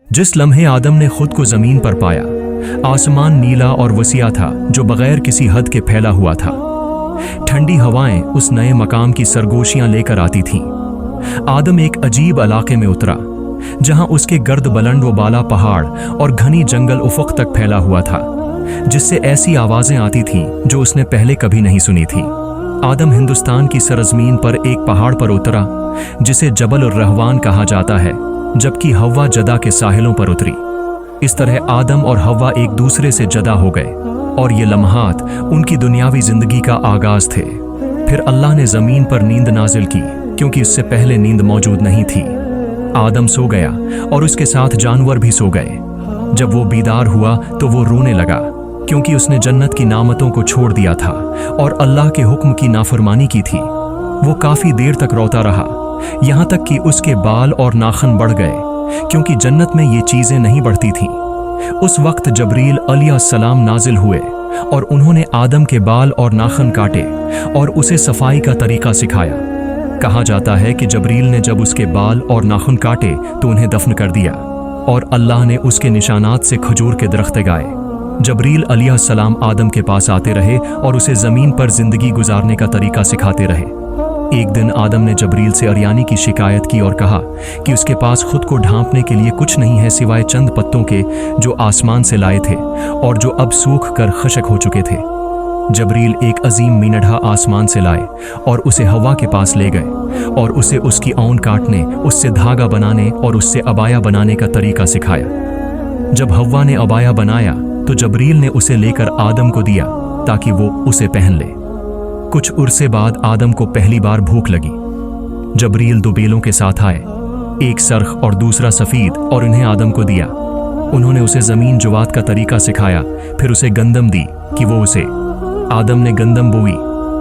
जिस लम्हे आदम ने खुद को जमीन पर पाया, आसमान नीला और वसीआ था जो बगैर किसी हद के फैला हुआ था। ठंडी हवाएं उस नए मकाम की सरगोशियां लेकर आती थीं। आदम एक अजीब इलाके में उतरा जहां उसके गर्द बुलंद व बाला पहाड़ और घनी जंगल उफक तक फैला हुआ था, जिससे ऐसी आवाजें आती थीं जो उसने पहले कभी नहीं सुनी थी। आदम हिंदुस्तान की सरजमीन पर एक पहाड़ पर उतरा जिसे जबल उर रहवान कहा जाता है, जबकि हव्वा जदा के साहिलों पर उतरी। इस तरह आदम और हव्वा एक दूसरे से जदा हो गए और ये लम्हात उनकी दुनियावी जिंदगी का आगाज थे। फिर अल्लाह ने जमीन पर नींद नाजिल की, क्योंकि उससे पहले नींद मौजूद नहीं थी। आदम सो गया और उसके साथ जानवर भी सो गए। जब वो बीदार हुआ तो वो रोने लगा, क्योंकि उसने जन्नत की नामतों को छोड़ दिया था और अल्लाह के हुक्म की नाफरमानी की थी। वो काफी देर तक रोता रहा, यहाँ तक कि उसके बाल और नाखन बढ़ गए, क्योंकि जन्नत में ये चीजें नहीं बढ़ती थीं। उस वक्त जबरील अलैहिस्सलाम नाजिल हुए और उन्होंने आदम के बाल और नाखन काटे और उसे सफाई का तरीका सिखाया। कहा जाता है कि जबरील ने जब उसके बाल और नाखून काटे तो उन्हें दफन कर दिया और अल्लाह ने उसके निशानात से खजूर के दरख्त गाए। जबरील अलैहिस्सलाम आदम के पास आते रहे और उसे ज़मीन पर ज़िंदगी गुजारने का तरीका सिखाते रहे। एक दिन आदम ने जबरील से अरियानी की शिकायत की और कहा कि उसके पास खुद को ढांपने के लिए कुछ नहीं है सिवाय चंद पत्तों के जो आसमान से लाए थे और जो अब सूख कर खशक हो चुके थे। जबरील एक अजीम मीनढ़ा आसमान से लाए और उसे हवा के पास ले गए और उसे उसकी औन काटने, उससे धागा बनाने और उससे अबाया बनाने का तरीका सिखाया। जब हवा ने अबाया बनाया तो जबरील ने उसे लेकर आदम को दिया ताकि वो उसे पहन ले। कुछ उरसे बाद आदम को पहली बार भूख लगी। जबरील दो बेलों के साथ आए, एक सरख और दूसरा सफ़ीद, और इन्हें आदम को दिया। उन्होंने उसे ज़मीन जुवात का तरीका सिखाया, फिर उसे गंदम दी कि वो उसे। आदम ने गंदम बोई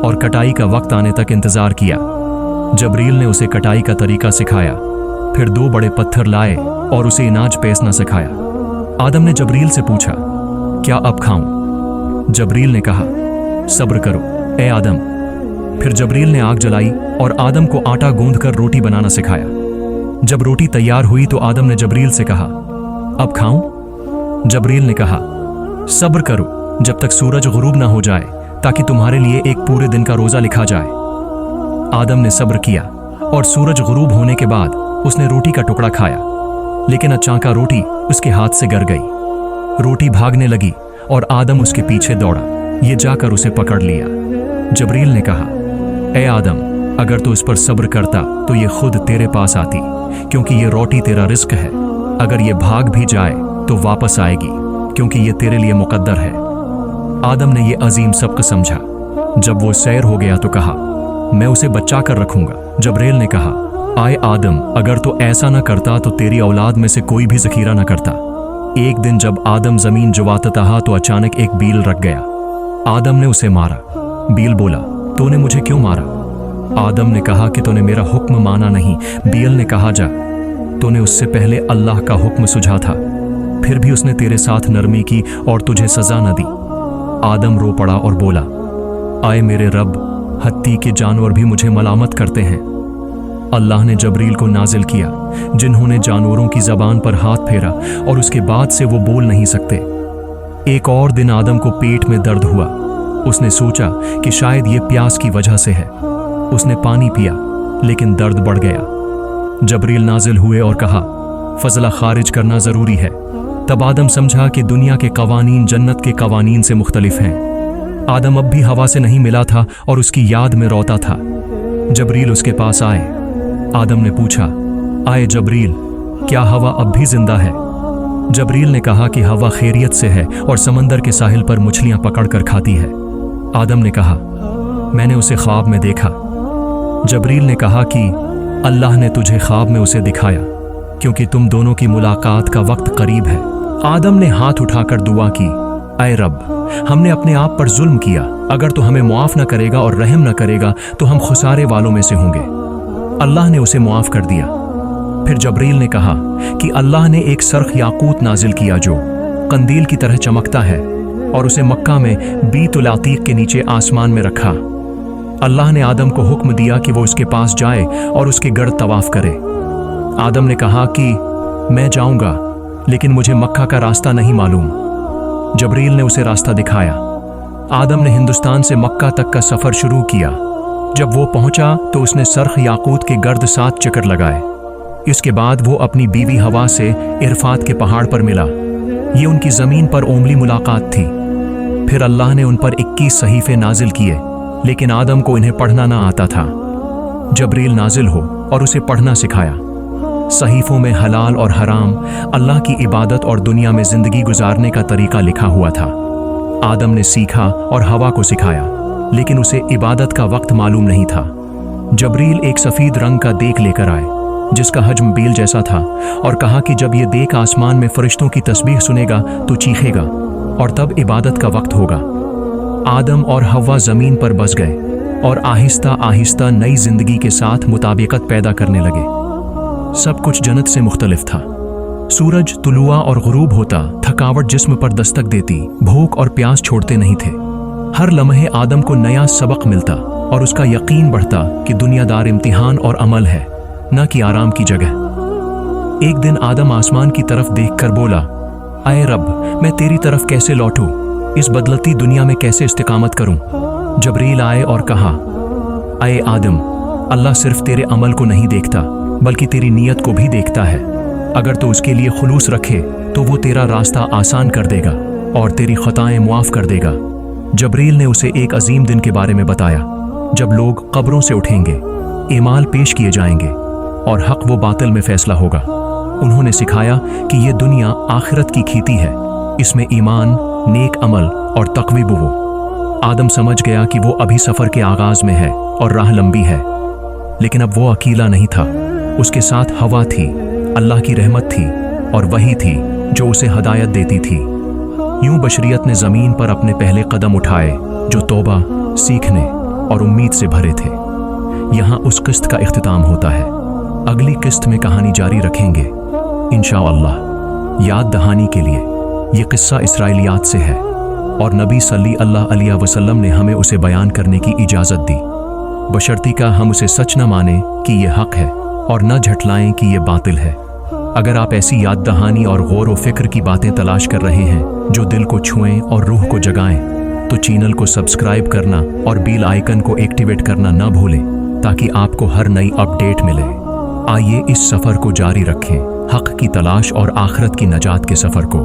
और कटाई का वक्त आने तक इंतजार किया। जबरील ने उसे कटाई का तरीका सिखाया, फिर दो बड़े पत्थर लाए और उसे अनाज पेसना सिखाया। आदम ने जबरील से पूछा, क्या अब खाऊं? जबरील ने कहा, सब्र करो ए आदम। फिर जबरील ने आग जलाई और आदम को आटा गूंदकर रोटी बनाना सिखाया। जब रोटी तैयार हुई तो आदम ने जबरील से कहा, अब खाऊं? जबरील ने कहा, सब्र करो जब तक सूरज गुरूब ना हो जाए, ताकि तुम्हारे लिए एक पूरे दिन का रोजा लिखा जाए। आदम ने सब्र किया और सूरज गुरूब होने के बाद उसने रोटी का टुकड़ा खाया, लेकिन अचानक रोटी उसके हाथ से गिर गई। रोटी भागने लगी और आदम उसके पीछे दौड़ा। ये जाकर उसे पकड़ लिया। जबरील ने कहा, ए आदम, अगर तू इस पर सब्र करता तो ये खुद तेरे पास आती, क्योंकि ये रोटी तेरा रिस्क है। अगर ये भाग भी जाए तो वापस आएगी, क्योंकि ये तेरे लिए मुकद्दर है। आदम ने ये अजीम सबक समझा। जब वो सैर हो गया तो कहा, मैं उसे बचा कर रखूंगा। जबरील ने कहा, आए आदम, अगर तो ऐसा न करता तो तेरी औलाद में से कोई भी ज़खीरा न करता। एक दिन जब आदम ज़मीन जुवाता था तो अचानक एक बील रख गया। आदम ने उसे मारा। बील बोला, तूने मुझे क्यों मारा? आदम ने कहा कि तूने मेरा हुक्म माना नहीं। बील ने कहा, जा, तूने उससे पहले अल्लाह का हुक्म सुझा था, फिर भी उसने तेरे साथ नरमी की और तुझे सजा न दी। आदम रो पड़ा और बोला, आए मेरे रब, हत्ती के जानवर भी मुझे मलामत करते हैं। अल्लाह ने जबरील को नाजिल किया, जिन्होंने जानवरों की जबान पर हाथ फेरा और उसके बाद से वो बोल नहीं सकते। एक और दिन आदम को पेट में दर्द हुआ। उसने सोचा कि शायद ये प्यास की वजह से है। उसने पानी पिया, लेकिन दर्द बढ़ गया। जबरील नाजिल हुए और कहा, फजला खारिज करना जरूरी है। तब आदम समझा कि दुनिया के कवानीन जन्नत के कवानीन से मुख्तलिफ हैं। आदम अब भी हवा से नहीं मिला था और उसकी याद में रोता था। जबरील उसके पास आए। आदम ने पूछा, आए जबरील, क्या हवा अब भी जिंदा है? जबरील ने कहा कि हवा खैरियत से है और समंदर के साहिल पर मछलियां पकड़कर खाती है। आदम ने कहा, मैंने उसे ख्वाब में देखा। जबरील ने कहा कि अल्लाह ने तुझे ख्वाब में उसे दिखाया, क्योंकि तुम दोनों की मुलाकात का वक्त करीब है। आदम ने हाथ उठाकर दुआ की, ऐ रब, हमने अपने आप पर जुल्म किया। अगर तू हमें मुआफ न करेगा और रहम न करेगा तो हम खुसारे वालों में से होंगे। अल्लाह ने उसे मुआफ कर दिया। फिर जबरील ने कहा कि अल्लाह ने एक सरख याकूत नाजिल किया जो कंदील की तरह चमकता है और उसे मक्का में बीतुल अतीक के नीचे आसमान में रखा। अल्लाह ने आदम को हुक्म दिया कि वो उसके पास जाए और उसके गर्द तवाफ करे। आदम ने कहा कि मैं जाऊंगा, लेकिन मुझे मक्का का रास्ता नहीं मालूम। जबरील ने उसे रास्ता दिखाया। आदम ने हिंदुस्तान से मक्का तक का सफर शुरू किया। जब वो पहुंचा तो उसने सरख याकूत के गर्द 7 चक्कर लगाए। इसके बाद वो अपनी बीवी हवा से इरफात के पहाड़ पर मिला। ये उनकी जमीन पर ओमली मुलाकात थी। फिर अल्लाह ने उन पर 21 सहीफे नाजिल किए, लेकिन आदम को इन्हें पढ़ना ना आता था। जबरील नाजिल हो और उसे पढ़ना सिखाया। सहीफों में हलाल और हराम, अल्लाह की इबादत और दुनिया में जिंदगी गुजारने का तरीका लिखा हुआ था। आदम ने सीखा और हवा को सिखाया, लेकिन उसे इबादत का वक्त मालूम नहीं था। जबरील एक सफेद रंग का देख लेकर आए, जिसका हजम बेल जैसा था, और कहा कि जब ये देख आसमान में फरिश्तों की तस्बीह सुनेगा तो चीखेगा, और तब इबादत का वक्त होगा। आदम और हव्वा जमीन पर बस गए और आहिस्ता आहिस्ता नई जिंदगी के साथ मुताबिकत पैदा करने लगे। सब कुछ जन्नत से मुख्तलिफ था। सूरज तुलुआ और गुरूब होता, थकावट जिस्म पर दस्तक देती, भूख और प्यास छोड़ते नहीं थे। हर लम्हे आदम को नया सबक मिलता और उसका यकीन बढ़ता कि दुनियादार इम्तिहान और अमल है, न कि आराम की जगह। एक दिन आदम आसमान की तरफ देखकर बोला, आए रब, मैं तेरी तरफ कैसे लौटूं? इस बदलती दुनिया में कैसे इस्तिकामत करूं? जबरील आए और कहा, आए आदम, अल्लाह सिर्फ तेरे अमल को नहीं देखता बल्कि तेरी नीयत को भी देखता है। अगर तो उसके लिए खुलूस रखे तो वो तेरा रास्ता आसान कर देगा और तेरी खताएं मुआफ कर देगा। जबरील ने उसे एक अजीम दिन के बारे में बताया, जब लोग कब्रों से उठेंगे, एमाल पेश किए जाएंगे और हक व बातिल में फैसला होगा। उन्होंने सिखाया कि ये दुनिया आखिरत की खेती है, इसमें ईमान, नेक अमल और तक़वी बुवो। आदम समझ गया कि वो अभी सफर के आगाज में है और राह लंबी है, लेकिन अब वो अकेला नहीं था। उसके साथ हवा थी, अल्लाह की रहमत थी और वही थी जो उसे हदायत देती थी। यूं बशरियत ने जमीन पर अपने पहले कदम उठाए जो तौबा, सीखने और उम्मीद से भरे थे। यहाँ उस किस्त का इख्तिताम होता है। अगली किस्त में कहानी जारी रखेंगे इंशाअल्लाह। याद दहानी के लिए ये किस्सा इसराइलियात से है और नबी सल्लल्लाहु अलैहि वसल्लम ने हमें उसे बयान करने की इजाज़त दी, बशर्ती का हम उसे सच न माने कि ये हक है और न झटलाएं कि ये बातिल है। अगर आप ऐसी याद दहानी और गौर व फिक्र की बातें तलाश कर रहे हैं जो दिल को छुएं और रूह को जगाएं, तो चैनल को सब्सक्राइब करना और बेल आइकन को एक्टिवेट करना न भूलें, ताकि आपको हर नई अपडेट मिले। आइए इस सफ़र को जारी रखें, हक़ की तलाश और आखिरत की नजात के सफ़र को।